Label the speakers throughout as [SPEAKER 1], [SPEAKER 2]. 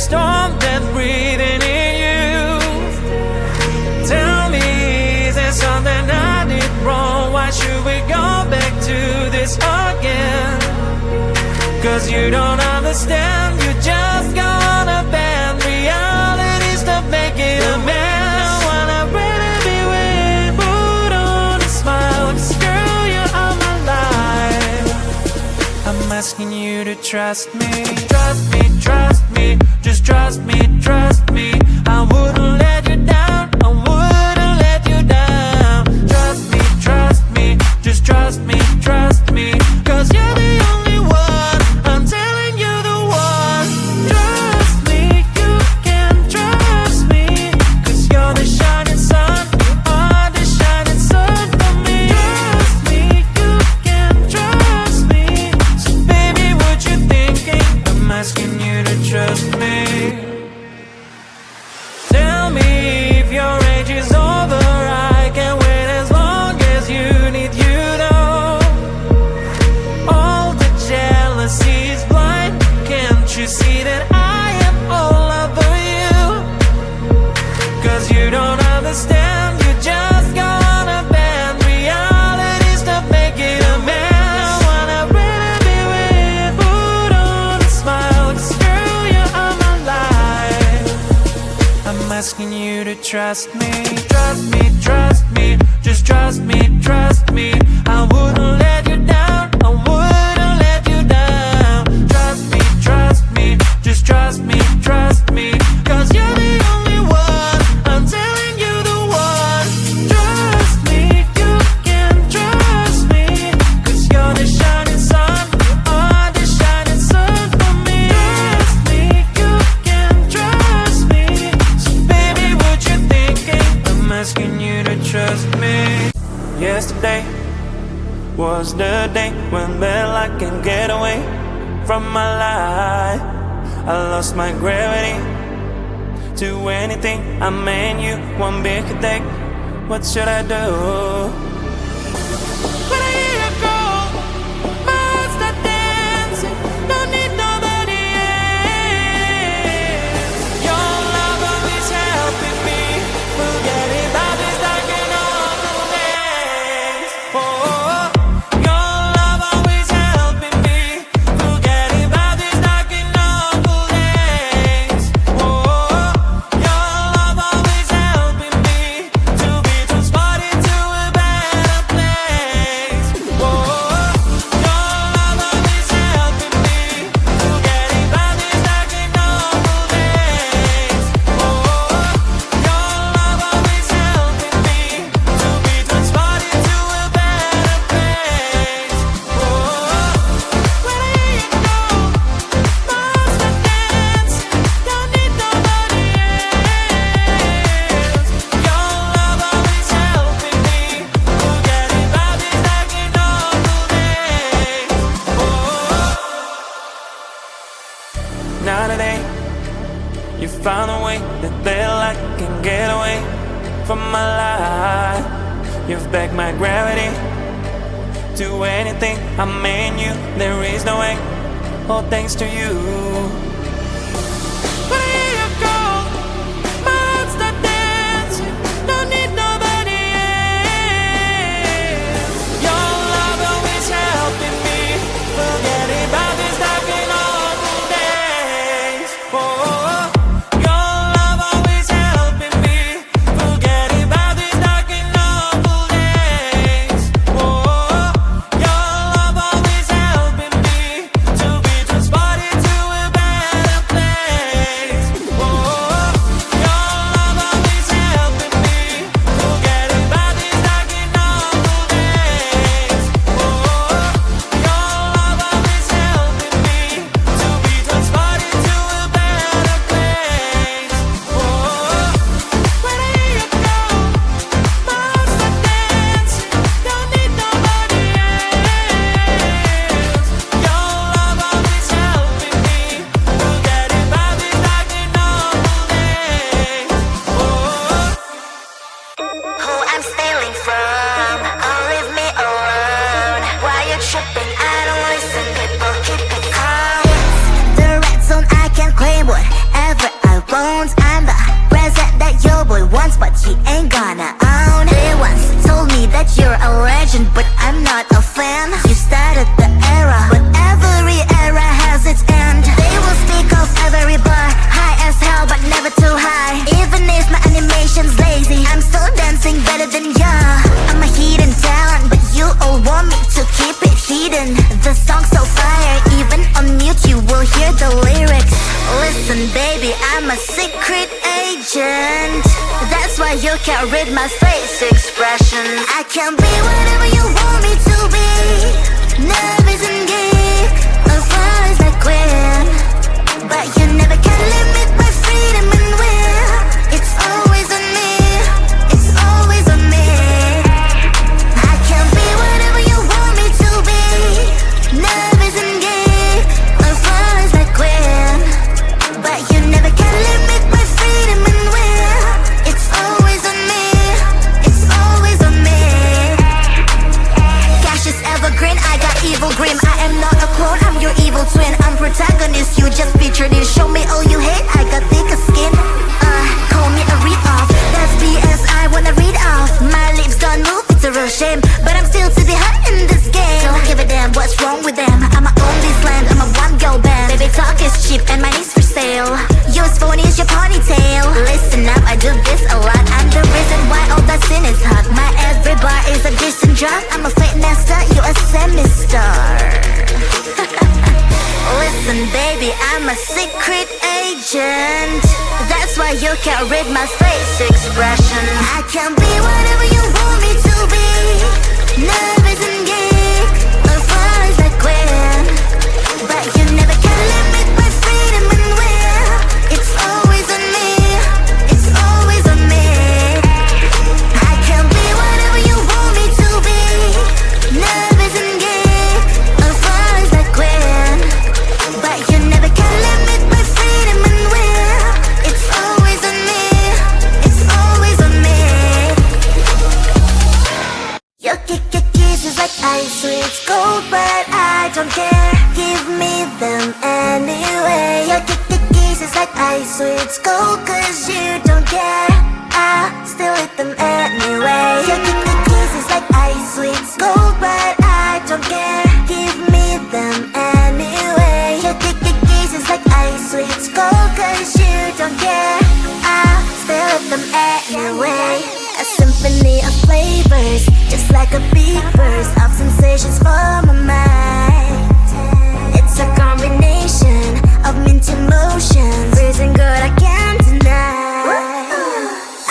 [SPEAKER 1] storm that's breathing in you. Tell me, is there something I did wrong? Why should we go back to this again? Cause you don't understand, you just gonna bend realities to make it a mess. Wanna really be with, put on a smile, 'cause girl, you are my life. I'm asking you to trust me. Trust me, trust me, just trust me, trust me. I wouldn't let you down, I wouldn't let you down. Trust me, just trust me, trust me. 'Cause you're the only one, I'm telling you the one. Trust me, you can trust me. 'Cause you're the shining sun, you are the shining sun for me. Trust me, you can trust me. So baby, what you thinking? I'm asking you to trust me. Tell me if your age is over, I can wait as long as you need, you know. All the jealousy is blind, can't you see that I am all over you? 'Cause you don't understand, you just gonna bend realities to make it a mess. I wanna really be with, put on a smile, 'cause girl, you are my life. I'm asking you to trust me. Trust me, trust me, just trust me, trust me. I wouldn't let you down, I wouldn't let you down. Trust me, just trust me, trust me. 'Cause you're the only one, I'm telling you the one. Trust me, you can trust me. 'Cause you're the shining sun, you are the shining sun for me. Trust me, you can trust me. So baby, what you thinking? I'm asking you to trust me. Yesterday was the day when well I can get away from my life. I lost my gravity to anything. I mean you one big headache. What should I do? When I hear you call, my heart start dancing. Don't need nobody else. Your love always helping me forget about these dark and awful days. Oh, your love always helping me forget about these dark and awful days. Oh, your love always helping me to be transported to a better place. Oh, your love always helping me forget about these dark and awful days. Oh, your love always helping me to be transported to a better place. Oh, when I hear you call, my heart start dancing. Don't need nobody else. Your love always helping me forget about these dark and awful days. Oh, now today you found a way that well I can get away from my life. You've backed my gravity to anything. I mean you, there is no way. All thanks to you. When I hear you call, my heart start dancing. Don't need nobody else. Your love always helping me forget about these dark and awful days. Oh, your love always helping me forget about these dark and awful days. Oh, your love always helping me to be transported to a better
[SPEAKER 2] that you're a legend, but I'm not a fan. You started the era, but every era has its end. They will speak of every bar, high as hell but never too high. Even if my animation's lazy, I'm still dancing better than ya. I'm a hidden talent, but you all want me to keep it hidden. The song's so fire, even on mute you will hear the lyrics. Listen baby, I'm a secret agent. That's why you can't read my face expression. I can be whatever you want me to be. Nervous and geek, a fast like queen. But you never can limit my freedom and will. It's always on me, it's always on me. I can be whatever you want me to be. Nervous and geek, a fast like queen. But you never can limit my freedom and will. It's always on me, it's always on me. Cash is evergreen, I got evil grim. I am not a clone, I'm your evil twin. I'm protagonist, you just featured in. Show me all you hate, I got thicker skin. Call me a read-off, that's BS I wanna read off. My lips don't move, it's a real shame, but I'm still to be hot in this game. Don't give a damn what's wrong with them, I'ma own this land, I'm a one-girl band. Baby talk is cheap and money's for sale. Yours phone is your ponytail. Listen up, I do this a lot. I'm the reason why all that sin is hot. My every bar is a decent drop. I'm a fake master, you a semi-star. Listen baby, I'm a secret agent. That's why you can't read my face expression. I can be whatever you want me to be. Nervous and geek, a fast like queen. But you never can limit my freedom and will. It's always on me, it's always on me. I can be whatever you want me to be. Nervous and geek, a fast like queen. But you never can limit my freedom and will. It's always on me, it's always on me. Your kisses like ice, sweet gold, but I don't care. Give me them anyway. Your kisses like ice, sweet gold, cause you don't care. I still eat them anyway. Your kisses like ice, sweet gold, but I don't care. Give me them anyway. Your kisses like ice, sweet gold, cause you don't care. I still eat them anyway. A symphony of flavors, just like a big burst of sensations for my mind. It's a combination of mint emotions, freezing good I can't deny.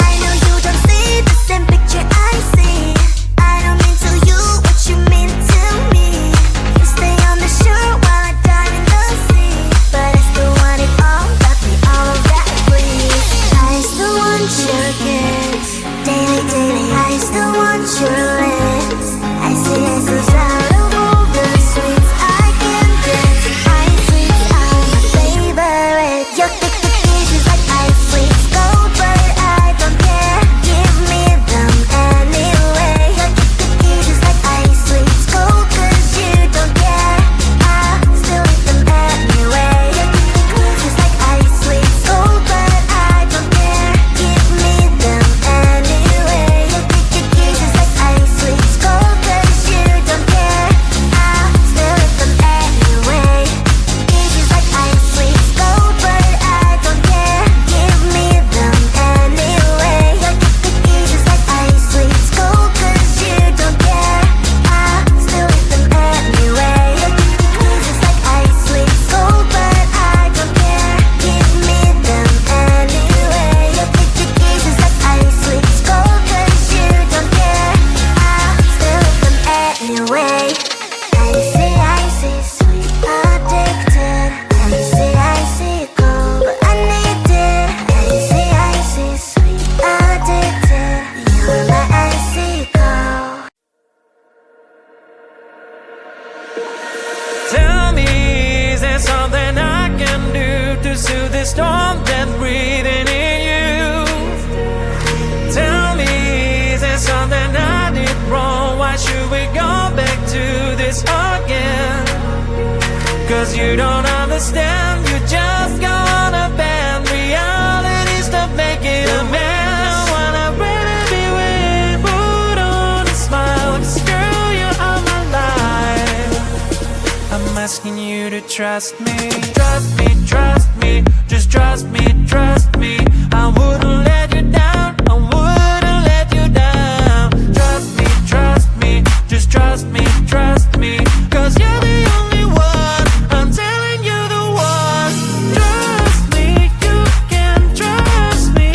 [SPEAKER 2] I know you don't see the same picture I see. I don't mean to you what you mean to me. You stay on the shore while I dive in the sea, but I still want it all, got me all of that breeze. I still want your kiss, daily, daily. I still want your lips. I see out of all the sweets I can get. Ice sweets are my favorite. Your kisses like ice sweets gold, but I don't care. Give me them anyway. Your kisses like ice sweets gold, cause you don't care. I still eat them anyway. Your kisses like ice sweets gold, but I don't care. Give me them anyway. Your kisses like ice sweets gold, cause you don't care. I still eat them anyway. Kisses like ice sweets gold, but I don't care. Give me them anyway. Your kisses like ice sweets gold, cause you don't care. I still eat them anyway. Your kisses like ice sweets gold, but I don't care. Give me them anyway. Your kisses like ice sweets gold, cause you don't care. I still eat them anyway. Icy, sweet, addicted. Icy, cold, but I need it. Icy, sweet, addicted. You're my icy cold.
[SPEAKER 1] Tell me, is there something I can do to soothe the storm that's breathing in you? Tell me, is there something I did wrong? Why should we go back to this again? Cause you don't understand, you just go on a band. Reality's to make it a man. Wanna really be with, put on a smile. asking you to trust me. Trust me, just trust me, trust me. I wouldn't let you down, I wouldn't let you down. Trust me, just trust me, trust me. Cause you're the only one, I'm telling you the one. Trust me, you can trust me.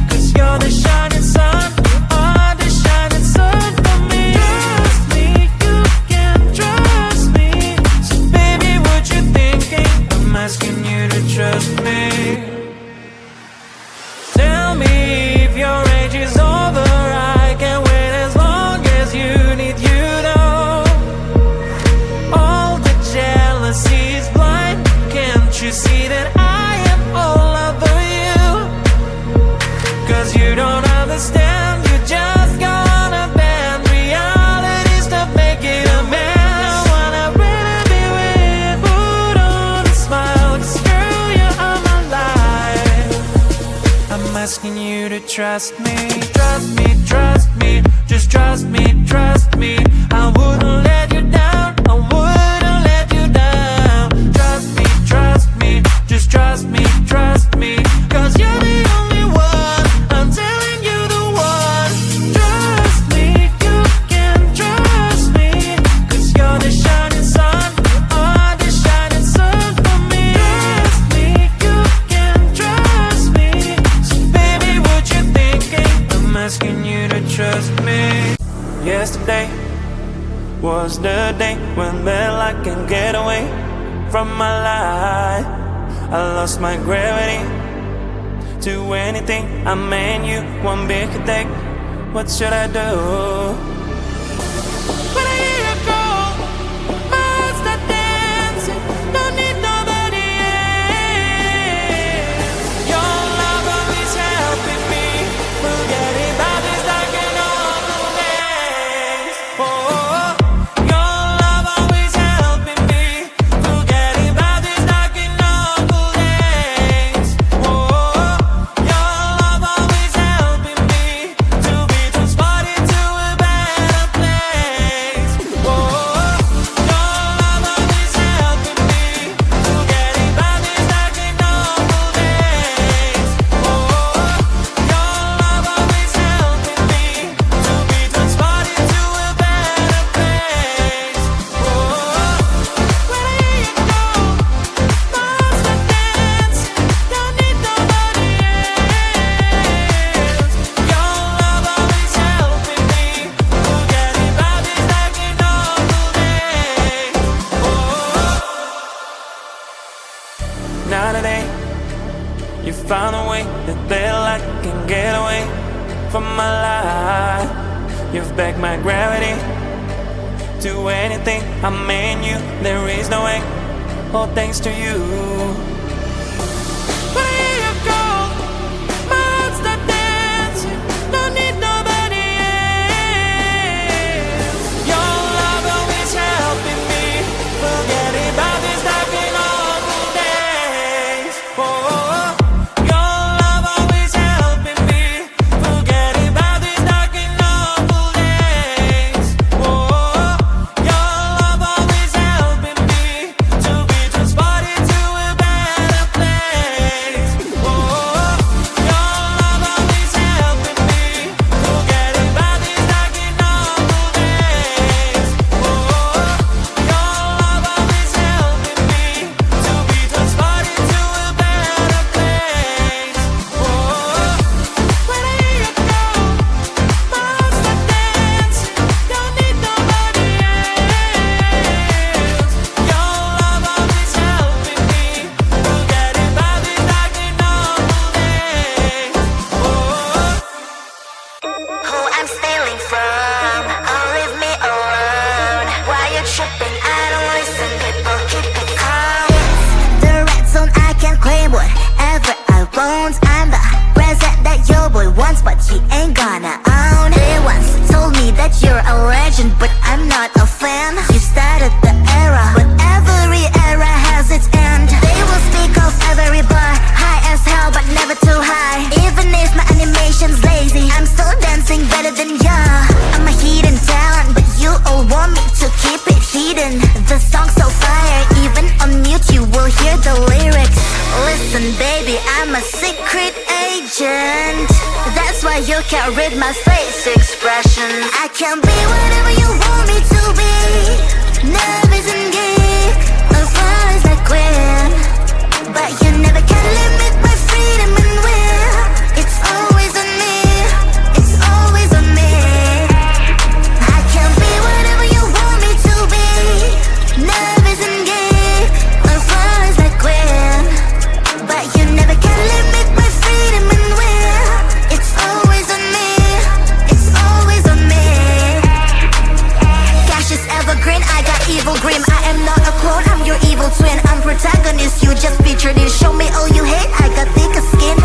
[SPEAKER 1] Cause you're the shining sun, you are the shining sun for me. Trust me, you can trust me. So baby, what you thinking? I'm asking you to trust me. Tell me if your age is over, I can wait as long as you need, you know. All the jealousy is blind, can't you see that I am all over you? Cause you don't understand, you just gonna bend realities to make it a man. I wanna really be with, put on a smile, cause girl, you are my life. I'm asking you to trust me, just trust me, trust me. I wouldn't let you down, I wouldn't let you down. Trust me, just trust me, trust me. Cause you're the only one, I'm telling you the one. Trust me, you can trust me. Cause you're the shining sun, you are the shining sun for me. Trust me, you can trust me. So baby, what you thinking? I'm asking you to trust me. Yesterday was the day when I can get away from my life. I lost my gravity to anything. I mean you, one big attack. What should I do? When I hear you call, my heart start dancing. Don't need nobody else. Your love always helping me. Forgetting about this dark and awful days. Oh, your love always helping me. Forgetting about this dark and awful days. Oh, your love always helping me to be transported to a better place. Oh, your love always helping me. Forgetting about this dark and awful days. Oh, your love always helping me to be transported to a better place. Oh, when I hear you call, my heart starts dancing. Don't need nobody else. Your love always helping me. Forgetting about this dark and awful days. Oh. Now today, you found a way that I can get away from my life. You've backed my gravity to anything. I mean you, there is no way. All thanks to you. When I hear you call, my heart start dancing. Don't need nobody else. Your love always helping me. Forgetting about this dark and awful days. Oh, your love always helping me. Forgetting about this dark and awful days. Oh, your love always helping me to be transported to a better
[SPEAKER 2] can't read my face expression. I can be whatever you want me to be. Nervous and geek, as far as I quit. But you never can limit my freedom and will. It's always on me, it's always on me. I can be whatever you want me to be. Nervous and geek, as far as I quit. But you never can limit my freedom and will. It's always on me, it's always on me. Cash is evergreen, I got evil grim. I am not a clone, I'm your evil twin. I'm protagonist, you just featured in. Show me all you hate, I got thicker skin.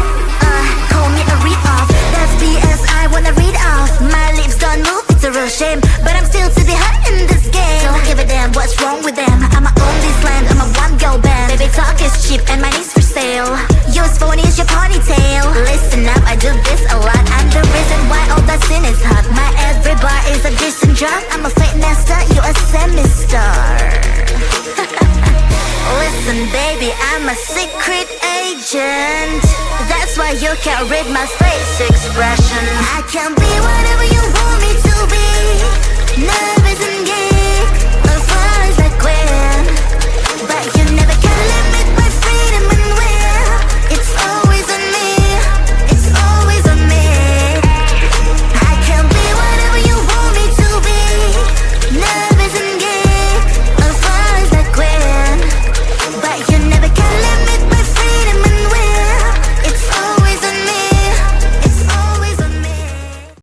[SPEAKER 2] Call me a read-off, that's BS, I wanna read off. My lips don't move, it's a real shame. But I'm still to the heart in this game. Don't give a damn what's wrong with them. I'ma own this land, I'm a one-girl band. Baby talk is cheap and money's for sale. Yours phony is your ponytail. Listen up, I do this a lot. I'm the reason why all that sin is hot. My every bar is a decent drop. I'm a fake master, you a semi-star. Listen baby, I'm a secret agent. That's why you can't read my face expression. I can be whatever you want me to be. No.